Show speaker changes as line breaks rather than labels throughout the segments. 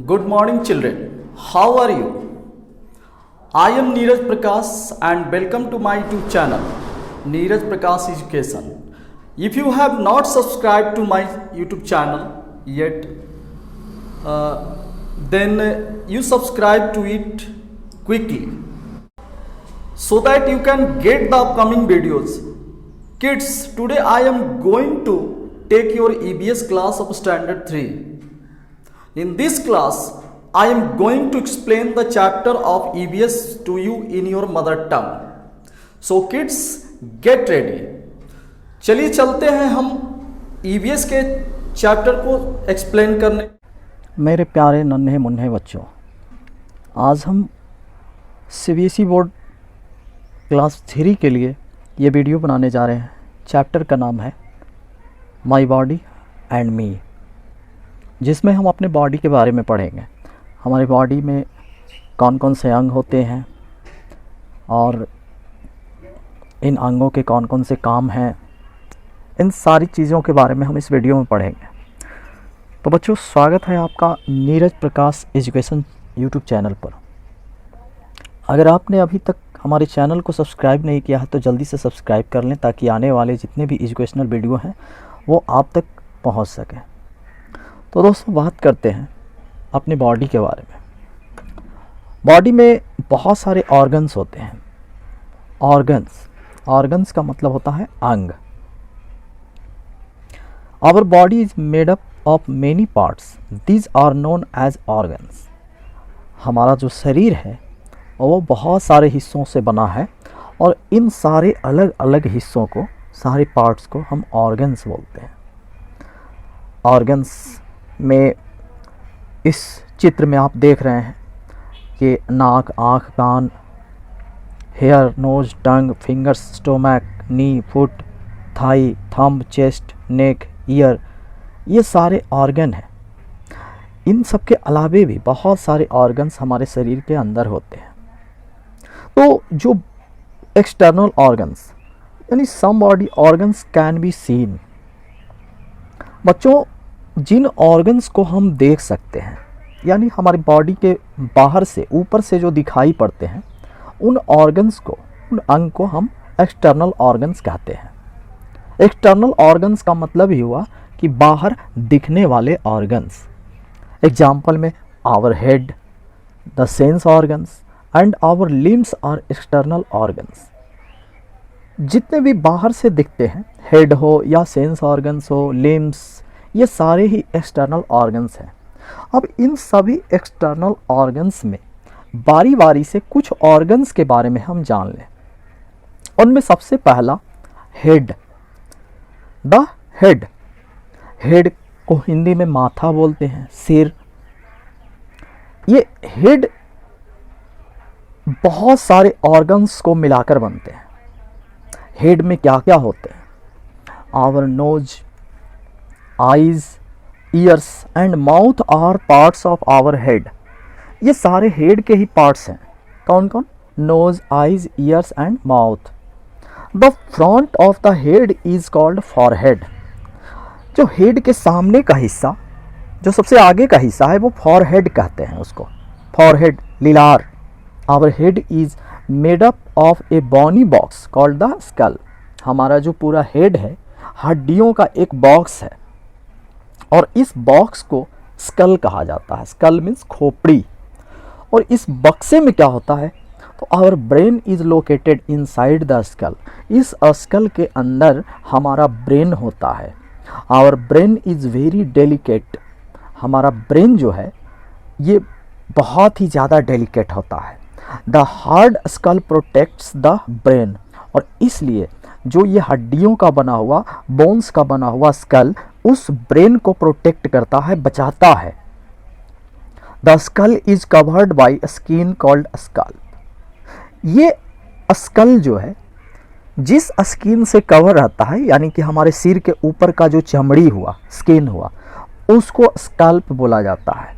Good morning, children. How are you? I am Neeraj Prakash and welcome to my YouTube channel, Neeraj Prakash Education. If you have not subscribed to my YouTube channel yet, then you subscribe to it quickly so that you can get the upcoming videos. Kids, today I am going to take your EBS class of Standard 3. In this class, I am going to explain the chapter of EBS to you in your mother tongue. So kids, get ready. चलिए चलते हैं हम EBS के chapter को explain करने।
मेरे प्यारे नन्हे मुन्ने बच्चों, आज हम CBSE बोर्ड क्लास 3 के लिए ये वीडियो बनाने जा रहे हैं। चैप्टर का नाम है माई बॉडी एंड मी, जिसमें हम अपने बॉडी के बारे में पढ़ेंगे। हमारी बॉडी में कौन कौन से अंग होते हैं और इन अंगों के कौन कौन से काम हैं, इन सारी चीज़ों के बारे में हम इस वीडियो में पढ़ेंगे। तो बच्चों, स्वागत है आपका नीरज प्रकाश एजुकेशन यूट्यूब चैनल पर। अगर आपने अभी तक हमारे चैनल को सब्सक्राइब नहीं किया है तो जल्दी से सब्सक्राइब कर लें, ताकि आने वाले जितने भी एजुकेशनल वीडियो हैं वो आप तक पहुंच सकें। तो दोस्तों, बात करते हैं अपनी बॉडी के बारे में। बॉडी में बहुत सारे ऑर्गन्स होते हैं। ऑर्गन्स का मतलब होता है अंग। Our body is made up of many parts, these are known as organs. हमारा जो शरीर है वो बहुत सारे हिस्सों से बना है, और इन सारे अलग अलग हिस्सों को, सारे पार्ट्स को हम ऑर्गन्स बोलते हैं। ऑर्गन्स में इस चित्र में आप देख रहे हैं कि नाक, आँख, कान, हेयर, नोज, टंग, फिंगर्स, स्टोमक, नी, फुट, थाई, थंब, चेस्ट, नेक, ईयर, ये सारे ऑर्गन हैं। इन सब के अलावे भी बहुत सारे ऑर्गन्स हमारे शरीर के अंदर होते हैं। तो जो एक्सटर्नल ऑर्गन्स, यानी some body organs can be seen. बच्चों, जिन ऑर्गन्स को हम देख सकते हैं, यानी हमारी बॉडी के बाहर से, ऊपर से जो दिखाई पड़ते हैं, उन ऑर्गन्स को, उन अंग को हम एक्सटर्नल ऑर्गन्स कहते हैं। एक्सटर्नल ऑर्गन्स का मतलब ही हुआ कि बाहर दिखने वाले ऑर्गन्स। एग्जाम्पल में our head, the sense organs and our limbs are external organs. जितने भी बाहर से दिखते हैं, हेड हो या सेंस ऑर्गन्स हो, लिम्स, ये सारे ही एक्सटर्नल ऑर्गन्स हैं। अब इन सभी एक्सटर्नल ऑर्गन्स में बारी बारी से कुछ ऑर्गन्स के बारे में हम जान लें। उनमें सबसे पहला हेड। द हेड को हिंदी में माथा बोलते हैं, सिर। ये हेड बहुत सारे ऑर्गन्स को मिलाकर बनते हैं। हेड में क्या क्या होते हैं? Our nose, eyes, ears and mouth are parts of our head. ये सारे हेड के ही पार्ट्स हैं। कौन कौन? Nose, eyes, ears and mouth. The front of the head is called forehead. जो हेड के सामने का हिस्सा, जो सबसे आगे का हिस्सा है, वो फॉरहेड कहते हैं उसको। फॉरहेड, लीलार। Our head is made up of a bony box called the skull. हमारा जो पूरा हेड है, हड्डियों का एक बॉक्स है, और इस बॉक्स को स्कल कहा जाता है। स्कल मीन्स खोपड़ी। और इस बक्से में क्या होता है? तो our brain is located inside the skull. इस स्कल के अंदर हमारा ब्रेन होता है। Our brain is very delicate. हमारा ब्रेन जो है ये बहुत ही ज़्यादा डेलिकेट होता है। The hard skull protects the brain. और इसलिए जो ये हड्डियों का बना हुआ, बोन्स का बना हुआ स्कल उस ब्रेन को प्रोटेक्ट करता है, बचाता है। The skull is covered by skin called scalp. ये स्कल जो है, जिस स्किन से कवर रहता है, यानी कि हमारे सिर के ऊपर का जो चमड़ी हुआ, स्किन हुआ, उसको स्कल्प बोला जाता है।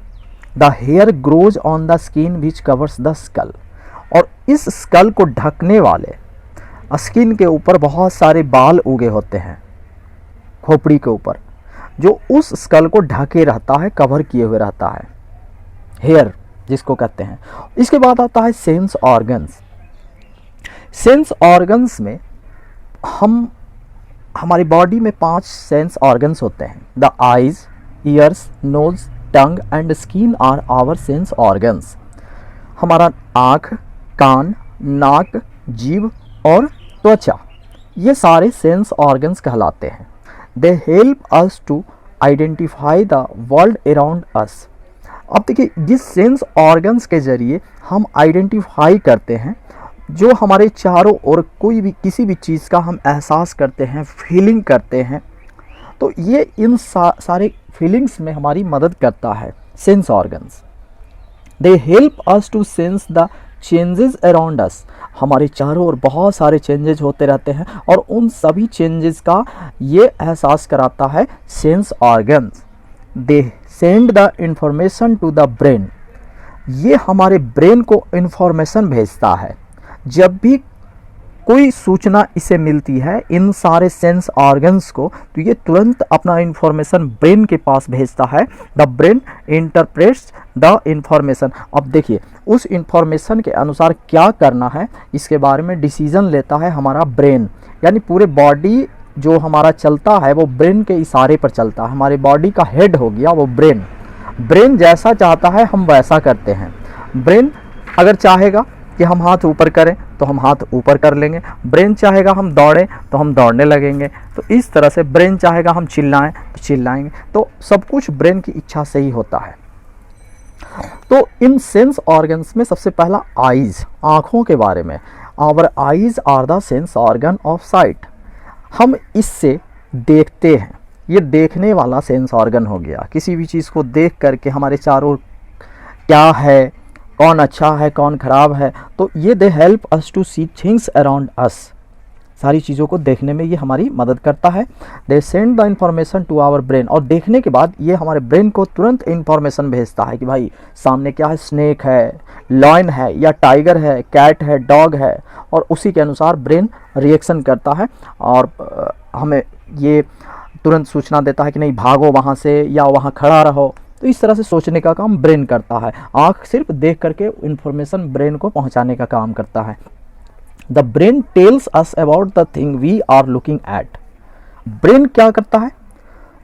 The hair grows on the skin which covers the skull. और इस स्कल को ढकने वाले स्किन के ऊपर बहुत सारे बाल उगे होते हैं, खोपड़ी के ऊपर, जो उस स्कल को ढके रहता है, कवर किए हुए रहता है। हेयर जिसको कहते हैं। इसके बाद आता है सेंस ऑर्गन्स। सेंस ऑर्गन्स में हमारी बॉडी में 5 सेंस ऑर्गन्स होते हैं। The eyes, ears, nose, tongue and skin are our sense organs. हमारा आँख, कान, नाक, जीभ और त्वचा, ये सारे सेंस ऑर्गन्स कहलाते हैं। They help us to identify the world around us. अब देखिए, जिस सेंस ऑर्गन्स के ज़रिए हम आइडेंटिफाई करते हैं जो हमारे चारों ओर कोई भी किसी भी चीज़ का हम एहसास करते हैं, फीलिंग करते हैं, तो ये इन सारे फीलिंग्स में हमारी मदद करता है sense organs. They help us to sense the changes around us. हमारे चारों ओर बहुत सारे चेंजेस होते रहते हैं और उन सभी चेंजेस का ये एहसास कराता है sense organs. They send the information to the brain. ये हमारे ब्रेन को इंफॉर्मेशन भेजता है। जब भी कोई सूचना इसे मिलती है इन सारे सेंस ऑर्गन्स को, तो ये तुरंत अपना इंफॉर्मेशन ब्रेन के पास भेजता है। The brain interprets the information. अब देखिए, उस इंफॉर्मेशन के अनुसार क्या करना है इसके बारे में डिसीजन लेता है हमारा ब्रेन। यानी पूरे बॉडी जो हमारा चलता है वो ब्रेन के इशारे पर चलता है। हमारे बॉडी का हेड हो गया वो ब्रेन। ब्रेन जैसा चाहता है हम वैसा करते हैं। ब्रेन अगर चाहेगा कि हम हाथ ऊपर करें तो हम हाथ ऊपर कर लेंगे। ब्रेन चाहेगा हम दौड़ें तो हम दौड़ने लगेंगे। तो इस तरह से ब्रेन चाहेगा हम चिल्लाएं तो चिल्लाएंगे। तो सब कुछ ब्रेन की इच्छा से ही होता है। तो इन सेंस ऑर्गन्स में सबसे पहला आईज, आँखों के बारे में। Our eyes are the sense organ of sight. हम इससे देखते हैं। ये देखने वाला सेंस ऑर्गन हो गया। किसी भी चीज़ को देख करके हमारे चारों क्या है, कौन अच्छा है, कौन ख़राब है, तो ये they help us to see things around us. सारी चीज़ों को देखने में ये हमारी मदद करता है। They send the information to our brain. और देखने के बाद ये हमारे ब्रेन को तुरंत इंफॉर्मेशन भेजता है कि भाई सामने क्या है, स्नेक है, लॉयन है या टाइगर है, कैट है, डॉग है, और उसी के अनुसार ब्रेन रिएक्शन करता है और हमें ये तुरंत सूचना देता है कि नहीं भागो वहाँ से या वहाँ खड़ा रहो। तो इस तरह से सोचने का काम ब्रेन करता है। आँख सिर्फ देख करके इंफॉर्मेशन ब्रेन को पहुँचाने का काम करता है। The brain tells us about the thing we are looking at. Brain क्या करता है,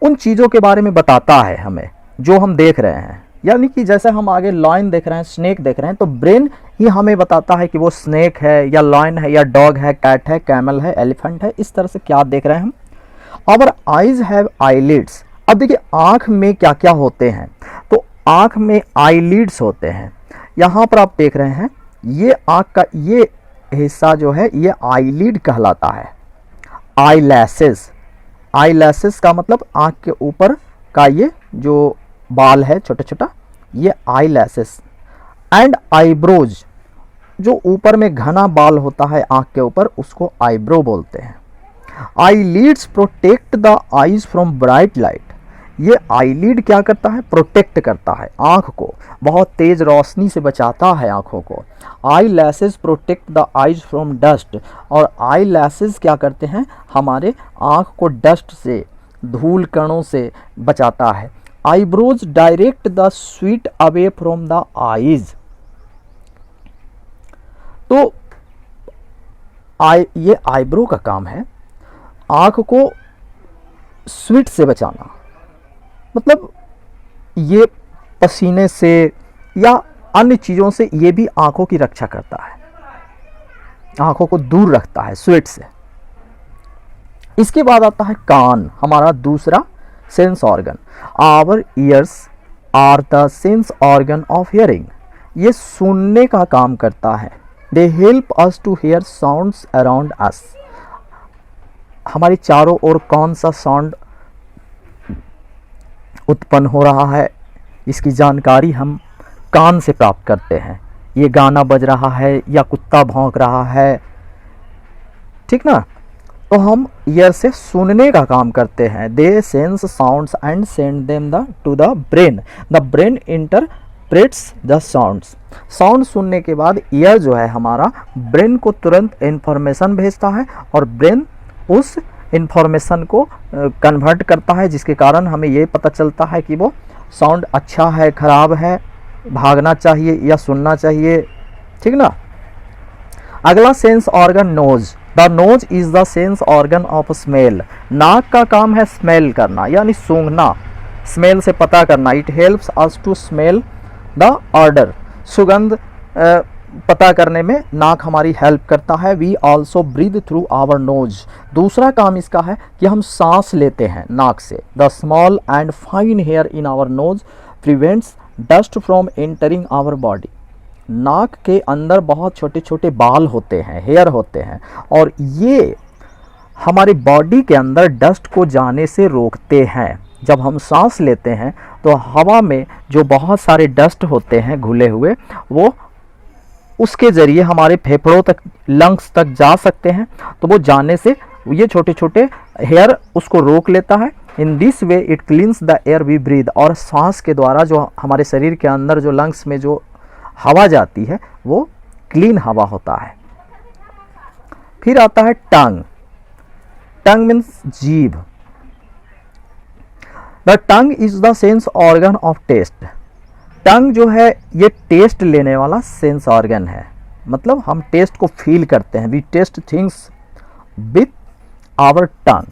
उन चीज़ों के बारे में बताता है हमें जो हम देख रहे हैं। यानी कि जैसे हम आगे लॉयन देख रहे हैं, स्नेक देख रहे हैं, तो ब्रेन ही हमें बताता है कि वो स्नेक है या लॉयन है या डॉग है, कैट है, कैमल है, एलिफेंट है। इस तरह से क्या देख रहे हैं हम। Our eyes have eyelids. अब देखिए, आँख में क्या क्या होते हैं, तो आँख में आईलिड्स होते हैं। यहाँ पर आप देख रहे हैं ये आँख का ये हिस्सा जो है ये आईलिड कहलाता है। आई लैसेस, आई लैसेस का मतलब आँख के ऊपर का ये जो बाल है छोटा छोटा, ये आई लैसेस। एंड आईब्रोज, जो ऊपर में घना बाल होता है आँख के ऊपर, उसको आईब्रो बोलते हैं। Eyelids protect the eyes from bright light. ये आईलिड क्या करता है, प्रोटेक्ट करता है आँख को, बहुत तेज रोशनी से बचाता है आँखों को। Eyelashes protect the eyes from dust. और आई लैसेस क्या करते हैं, हमारे आँख को डस्ट से, धूल कणों से बचाता है। Eyebrows direct the sweet away from the eyes. तो ये आईब्रो का काम है आँख को स्वीट से बचाना। मतलब ये पसीने से या अन्य चीज़ों से ये भी आँखों की रक्षा करता है, आँखों को दूर रखता है स्वेट से। इसके बाद आता है कान, हमारा दूसरा sense organ. Our ears are the sense organ of hearing. ये सुनने का काम करता है। They help us to hear sounds around us. हमारे चारों ओर कौन सा साउंड उत्पन्न हो रहा है इसकी जानकारी हम कान से प्राप्त करते हैं। ये गाना बज रहा है या कुत्ता भौंक रहा है, ठीक ना, तो हम ईयर से सुनने का काम करते हैं। They sense sounds and send them to the brain. The brain interprets the sounds. Sound सुनने के बाद ईयर जो है हमारा ब्रेन को तुरंत इंफॉर्मेशन भेजता है और ब्रेन उस इंफॉर्मेशन को कन्वर्ट करता है, जिसके कारण हमें ये पता चलता है कि वो साउंड अच्छा है, ख़राब है, भागना चाहिए या सुनना चाहिए, ठीक ना। अगला sense organ nose. The nose is the sense organ of smell. नाक का काम है स्मेल करना यानी सूंघना, स्मेल से पता करना। It helps us to smell the odour. सुगंध पता करने में नाक हमारी हेल्प करता है। We also breathe through our nose. दूसरा काम इसका है कि हम सांस लेते हैं नाक से। The small and fine hair in our nose prevents dust from entering our body. नाक के अंदर बहुत छोटे छोटे बाल होते हैं, हेयर होते हैं, और ये हमारे बॉडी के अंदर डस्ट को जाने से रोकते हैं। जब हम सांस लेते हैं तो हवा में जो बहुत सारे डस्ट होते हैं घुले हुए, वो उसके ज़रिए हमारे फेफड़ों तक, लंग्स तक जा सकते हैं। तो वो जाने से ये छोटे छोटे हेयर उसको रोक लेता है। In this way it cleans the air we breathe. और सांस के द्वारा जो हमारे शरीर के अंदर जो लंग्स में जो हवा जाती है वो क्लीन हवा होता है। फिर आता है टंग। टंग मीन्स जीभ। The tongue is the sense organ of taste. Tongue जो है ये टेस्ट लेने वाला सेंस ऑर्गन है, मतलब हम टेस्ट को फील करते हैं। We taste things with our tongue.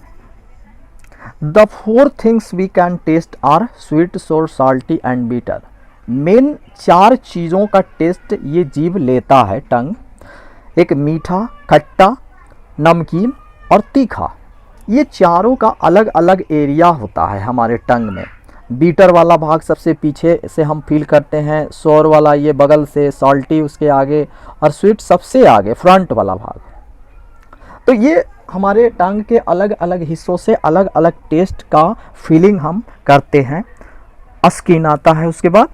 The 4 things we can taste are sweet, sour, salty and bitter. Main 4 चीज़ों का टेस्ट ये जीभ लेता है, टंग। एक मीठा, खट्टा, नमकीन और तीखा। ये चारों का अलग अलग एरिया होता है हमारे टंग में। बीटर वाला भाग सबसे पीछे से हम फील करते हैं, सोर वाला ये बगल से, सॉल्टी उसके आगे, और स्वीट सबसे आगे फ्रंट वाला भाग। तो ये हमारे टंग के अलग अलग हिस्सों से अलग अलग टेस्ट का फीलिंग हम करते हैं। स्किन आता है उसके बाद।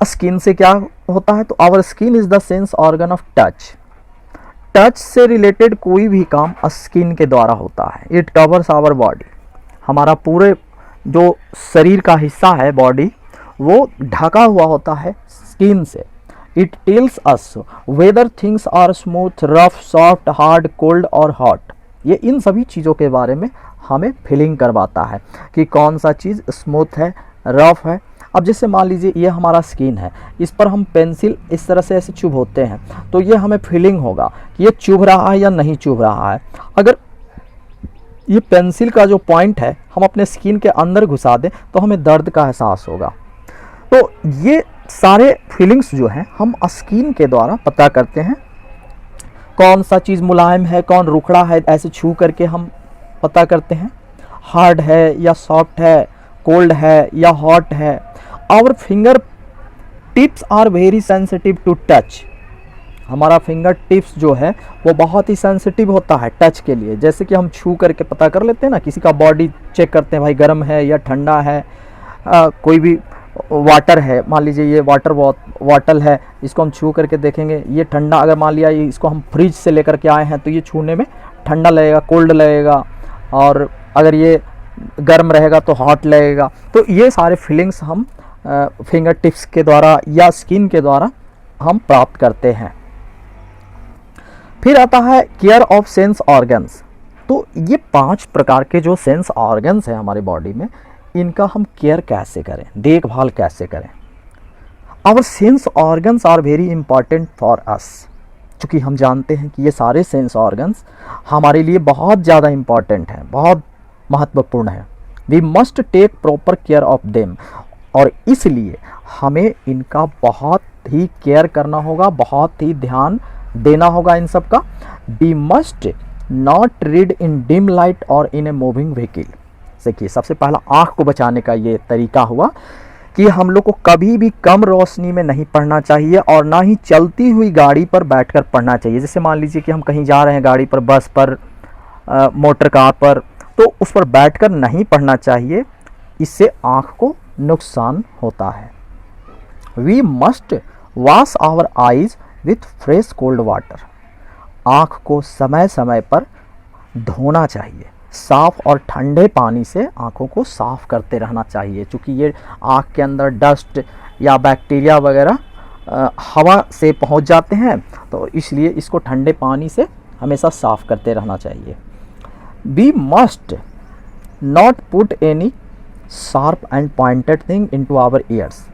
स्किन से क्या होता है, तो our skin is the sense organ of touch. Touch से रिलेटेड कोई भी काम स्किन के द्वारा होता है। It covers our body. हमारा पूरे जो शरीर का हिस्सा है, बॉडी, वो ढका हुआ होता है स्किन से। It tells us whether things are smooth, rough, soft, hard, cold और हॉट। ये इन सभी चीज़ों के बारे में हमें फीलिंग करवाता है कि कौन सा चीज़ स्मूथ है, रफ है। अब जैसे मान लीजिए ये हमारा स्किन है, इस पर हम पेंसिल इस तरह से ऐसे चुभोते हैं तो ये हमें फीलिंग होगा कि ये चुभ रहा है या नहीं चुभ रहा है। अगर ये पेंसिल का जो पॉइंट है हम अपने स्किन के अंदर घुसा दें तो हमें दर्द का एहसास होगा। तो ये सारे फीलिंग्स जो हैं हम स्किन के द्वारा पता करते हैं। कौन सा चीज़ मुलायम है, कौन रुखड़ा है, ऐसे छू करके हम पता करते हैं। हार्ड है या सॉफ्ट है, कोल्ड है या हॉट है। Our finger tips are very sensitive to touch. हमारा फिंगर टिप्स जो है वो बहुत ही सेंसिटिव होता है टच के लिए। जैसे कि हम छू करके पता कर लेते हैं ना, किसी का बॉडी चेक करते हैं, भाई गर्म है या ठंडा है। कोई भी वाटर है, मान लीजिए ये वाटर है, इसको हम छू करके देखेंगे ये ठंडा। अगर मान लिया इसको हम फ्रिज से लेकर के आए हैं तो ये छूने में ठंडा लगेगा, कोल्ड लगेगा, और अगर ये गर्म रहेगा तो हॉट लगेगा। तो ये सारे फीलिंग्स हम फिंगर टिप्स के द्वारा या स्किन के द्वारा हम प्राप्त करते हैं। फिर आता है केयर ऑफ सेंस ऑर्गन्स। तो ये 5 प्रकार के जो सेंस ऑर्गन्स हैं हमारे बॉडी में, इनका हम केयर कैसे करें, देखभाल कैसे करें। Our sense organs are very important for us. चूँकि हम जानते हैं कि ये सारे सेंस ऑर्गन्स हमारे लिए बहुत ज़्यादा इम्पॉर्टेंट हैं, बहुत महत्वपूर्ण है। We must take proper care of them. और इसलिए हमें इनका बहुत ही केयर करना होगा, बहुत ही ध्यान देना होगा इन सब का। We must not read in dim light और इन ए मूविंग व्हीकल। देखिए, सबसे पहला आँख को बचाने का ये तरीका हुआ कि हम लोग को कभी भी कम रोशनी में नहीं पढ़ना चाहिए और ना ही चलती हुई गाड़ी पर बैठकर पढ़ना चाहिए। जैसे मान लीजिए कि हम कहीं जा रहे हैं गाड़ी पर, बस पर, मोटर कार पर, तो उस पर बैठकर नहीं पढ़ना चाहिए, इससे आँख को नुकसान होता है। We must wash our eyes with fresh cold water. आँख को समय समय पर धोना चाहिए, साफ़ और ठंडे पानी से आँखों को साफ़ करते रहना चाहिए। क्योंकि ये आँख के अंदर डस्ट या बैक्टीरिया वगैरह हवा से पहुंच जाते हैं, तो इसलिए इसको ठंडे पानी से हमेशा साफ़ करते रहना चाहिए। We must not put any sharp and pointed thing into our ears.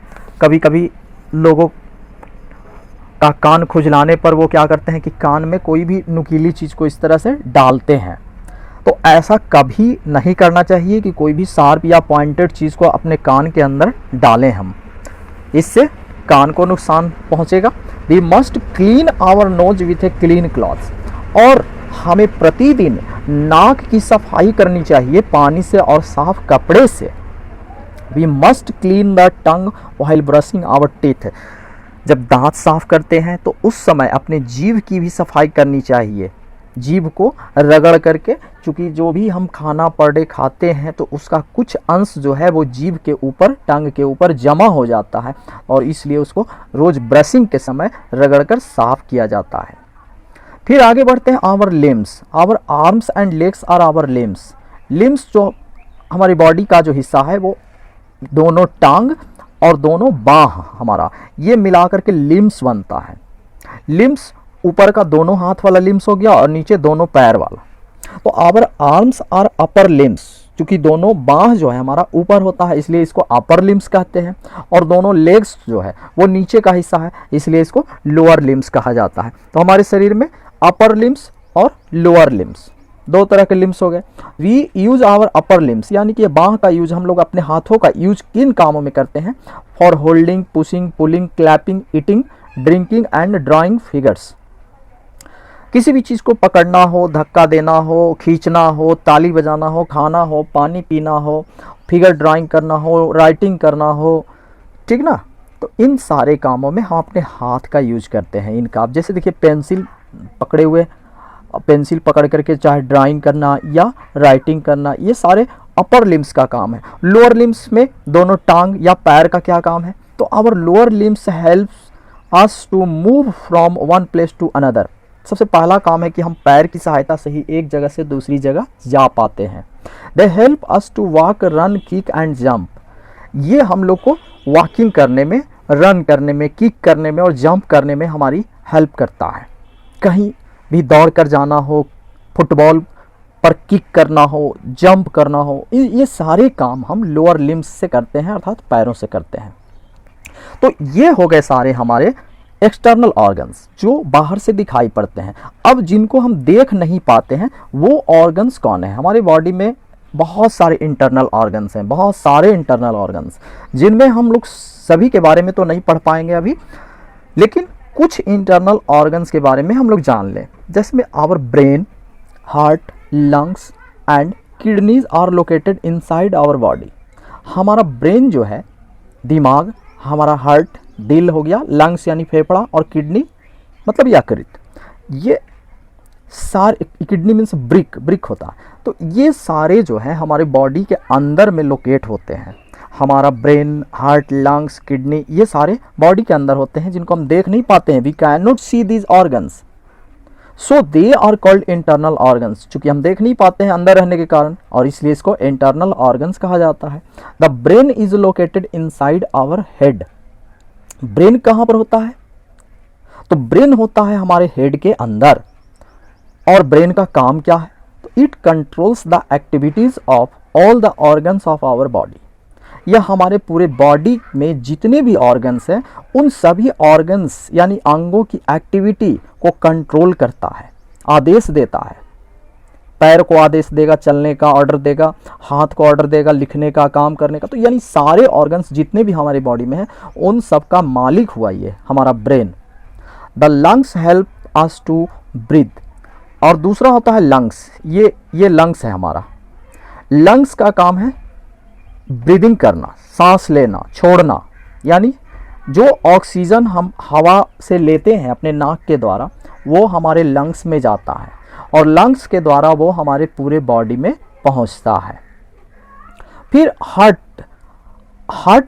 कभी कभी लोगों का कान खुजलाने पर वो क्या करते हैं कि कान में कोई भी नुकीली चीज़ को इस तरह से डालते हैं। तो ऐसा कभी नहीं करना चाहिए कि कोई भी शार्प या पॉइंटेड चीज़ को अपने कान के अंदर डालें हम, इससे कान को नुकसान पहुंचेगा। We must clean our nose with a clean clothes, और हमें प्रतिदिन नाक की सफाई करनी चाहिए पानी से और साफ कपड़े से। We must clean the tongue while brushing our teeth, जब दांत साफ करते हैं तो उस समय अपने जीभ की भी सफाई करनी चाहिए, जीभ को रगड़ करके, क्योंकि जो भी हम खाना पर डे खाते हैं तो उसका कुछ अंश जो है वो जीभ के ऊपर, टंग के ऊपर जमा हो जाता है, और इसलिए उसको रोज़ ब्रशिंग के समय रगड़ कर साफ किया जाता है। फिर आगे बढ़ते हैं। Our limbs, our arms and legs are our limbs. Limbs जो हमारी बॉडी का जो हिस्सा है वो दोनों टांग और दोनों बाह हमारा, ये मिलाकर के लिम्स बनता है। लिम्स ऊपर का दोनों हाथ वाला लिम्स हो गया और नीचे दोनों पैर वाला। तो our arms are upper limbs, क्योंकि दोनों बाह जो है हमारा ऊपर होता है इसलिए इसको अपर लिम्स कहते हैं, और दोनों लेग्स जो है वो नीचे का हिस्सा है इसलिए इसको लोअर लिम्स कहा जाता है। तो हमारे शरीर में अपर लिम्स और लोअर लिम्स दो तरह के लिम्स हो गए। We use our upper limbs, यानी कि बाह का यूज हम लोग अपने हाथों का यूज किन कामों में करते हैं? For holding, pushing, pulling, clapping, eating, drinking and drawing figures. किसी भी चीज़ को पकड़ना हो, धक्का देना हो, खींचना हो, ताली बजाना हो, खाना हो, पानी पीना हो, फिगर ड्राइंग करना हो, राइटिंग करना हो, ठीक ना। तो इन सारे कामों में हम अपने हाथ का यूज करते हैं। इनका आप जैसे देखिए पेंसिल पकड़े हुए, पेंसिल पकड़ करके चाहे ड्राइंग करना या राइटिंग करना, ये सारे अपर लिम्स का काम है। लोअर लिम्स में दोनों टांग या पैर का क्या काम है? तो our lower limbs helps us to move from one place to another. सबसे पहला काम है कि हम पैर की सहायता से ही एक जगह से दूसरी जगह जा पाते हैं। They help us to walk, run, kick and jump. ये हम लोग को वॉकिंग करने में, रन करने में, किक करने में और जंप करने में हमारी हेल्प करता है। कहीं भी दौड़ कर जाना हो, फुटबॉल पर किक करना हो, जंप करना हो, ये सारे काम हम लोअर लिम्स से करते हैं, अर्थात पैरों से करते हैं। तो ये हो गए सारे हमारे एक्सटर्नल ऑर्गन्स जो बाहर से दिखाई पड़ते हैं। अब जिनको हम देख नहीं पाते हैं वो ऑर्गन्स कौन है? हमारी बॉडी में बहुत सारे इंटरनल ऑर्गन्स हैं, बहुत सारे इंटरनल ऑर्गन्स, जिनमें हम लोग सभी के बारे में तो नहीं पढ़ पाएंगे अभी, लेकिन कुछ इंटरनल ऑर्गन्स के बारे में हम लोग जान लें। जिसमें our brain, heart, lungs and kidneys are located inside our body. हमारा ब्रेन जो है, दिमाग, हमारा हार्ट, दिल हो गया, लंग्स यानी फेफड़ा, और किडनी मतलब यकृत, ये सारे, किडनी मीन्स ब्रिक होता है। तो ये सारे जो है हमारे बॉडी के अंदर में लोकेट होते हैं। हमारा ब्रेन, हार्ट, लंग्स, किडनी, ये सारे बॉडी के अंदर होते हैं जिनको हम देख नहीं पाते हैं। We can not see these organs, so they are called internal organs. चूंकि हम देख नहीं पाते हैं अंदर रहने के कारण, और इसलिए इसको इंटरनल ऑर्गन्स कहा जाता है। The brain is located inside our head. Brain कहाँ पर होता है? तो ब्रेन होता है हमारे हेड के अंदर। और ब्रेन का काम क्या है? तो it controls the activities of all the organs of our body. यह हमारे पूरे बॉडी में जितने भी ऑर्गन्स हैं उन सभी ऑर्गन्स यानी अंगों की एक्टिविटी को कंट्रोल करता है, आदेश देता है। पैर को आदेश देगा चलने का, ऑर्डर देगा, हाथ को ऑर्डर देगा लिखने का, काम करने का। तो यानी सारे ऑर्गन्स जितने भी हमारी बॉडी में हैं उन सब का मालिक हुआ ये हमारा brain. The lungs help us to breathe. और दूसरा होता है लंग्स। ये लंग्स है हमारा। लंग्स का काम है ब्रीदिंग करना, सांस लेना, छोड़ना, यानी जो ऑक्सीजन हम हवा से लेते हैं अपने नाक के द्वारा वो हमारे लंग्स में जाता है, और लंग्स के द्वारा वो हमारे पूरे बॉडी में पहुंचता है। फिर heart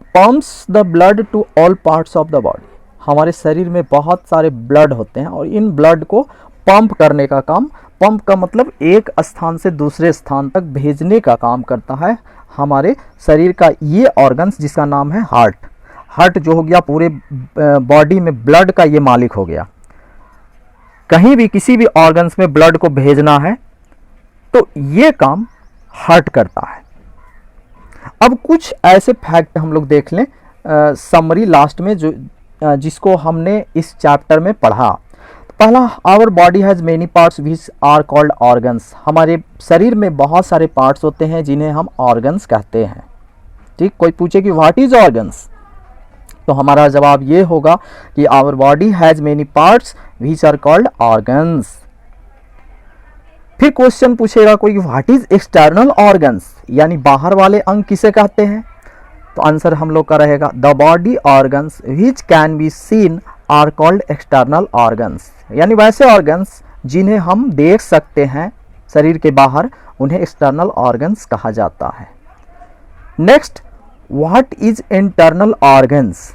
pumps the blood to all parts of the body. हमारे शरीर में बहुत सारे ब्लड होते हैं और इन ब्लड को पंप करने का काम, पंप का मतलब एक स्थान से दूसरे स्थान तक भेजने का काम करता है हमारे शरीर का ये ऑर्गन्स जिसका नाम है हार्ट। हार्ट जो हो गया पूरे बॉडी में ब्लड का ये मालिक हो गया। कहीं भी किसी भी ऑर्गन्स में ब्लड को भेजना है तो ये काम हार्ट करता है। अब कुछ ऐसे फैक्ट हम लोग देख लें समरी लास्ट में जो जिसको हमने इस चैप्टर में पढ़ा। तो पहला, our body has many parts which are called organs. हमारे शरीर में बहुत सारे पार्ट्स होते हैं जिन्हें हम ऑर्गन्स कहते हैं। ठीक, कोई पूछे कि व्हाट इज ऑर्गन्स, तो हमारा जवाब ये होगा कि our body has many parts which are called organs. फिर क्वेश्चन पूछेगा कोई, व्हाट इज एक्सटर्नल ऑर्गन्स, यानी बाहर वाले अंग किसे कहते हैं, तो आंसर हम लोग का रहेगा the body organs which can be seen are called external organs, यानी वैसे ऑर्गन्स जिन्हें हम देख सकते हैं शरीर के बाहर, उन्हें एक्सटर्नल ऑर्गन्स कहा जाता है। Next, what is internal organs,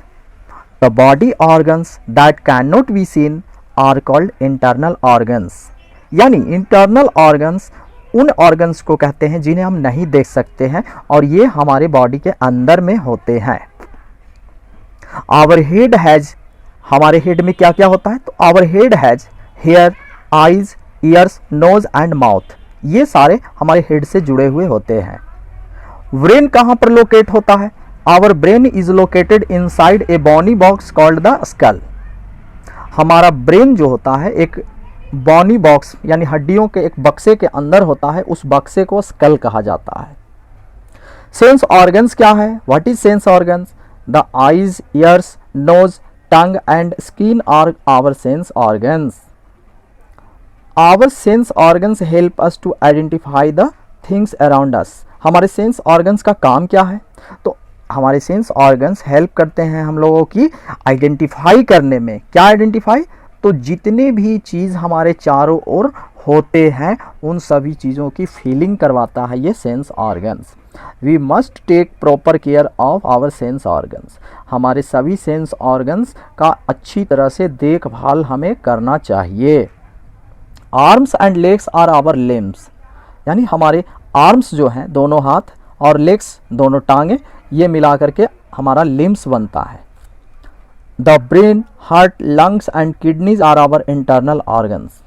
the body organs that can not be seen are called internal organs, यानी इंटरनल ऑर्गन्स उन ऑर्गन्स को कहते हैं जिन्हें हम नहीं देख सकते हैं और ये हमारे बॉडी के अंदर में होते हैं। आवर हेड हैज, हमारे हेड में क्या क्या होता है, तो our head has hair, eyes, ears, nose and mouth, ये सारे हमारे हेड से जुड़े हुए होते हैं। ब्रेन कहाँ पर लोकेट होता है, our brain is located inside a bony box called the skull. हमारा ब्रेन जो होता है एक बोनी बॉक्स यानी हड्डियों के एक बक्से के अंदर होता है, उस बक्से को स्कल कहा जाता है। सेंस ऑर्गन्स क्या है, what is sense organs, the eyes, ears, nose, tongue and skin are our sense organs. Our sense organs help us to identify the things around us. हमारे सेंस ऑर्गन्स का काम क्या है, तो हमारे सेंस ऑर्गन्स हेल्प करते हैं हम लोगों की आइडेंटिफाई करने में। क्या आइडेंटिफाई, तो जितने भी चीज़ हमारे चारों ओर होते हैं उन सभी चीज़ों की फीलिंग करवाता है ये sense organs. We must take proper care of our sense organs. हमारे सभी सेंस ऑर्गन्स का अच्छी तरह से देखभाल हमें करना चाहिए। Arms and legs are our limbs, यानी हमारे आर्म्स जो हैं दोनों हाथ और लेग्स दोनों टांगें, ये मिला करके हमारा लिम्स बनता है। The brain, heart, lungs and kidneys are our internal organs.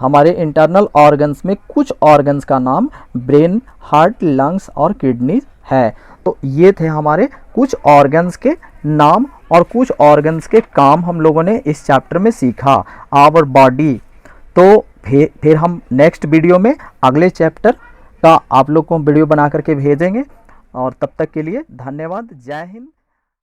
हमारे इंटरनल ऑर्गन्स में कुछ ऑर्गन्स का नाम ब्रेन, हार्ट, लंग्स और किडनीज है। तो ये थे हमारे कुछ ऑर्गन्स के नाम और कुछ ऑर्गन्स के काम हम लोगों ने इस चैप्टर में सीखा, आवर बॉडी। तो फिर हम नेक्स्ट वीडियो में अगले चैप्टर का आप लोग को वीडियो बना करके भेजेंगे, और तब तक के लिए धन्यवाद। जय हिंद।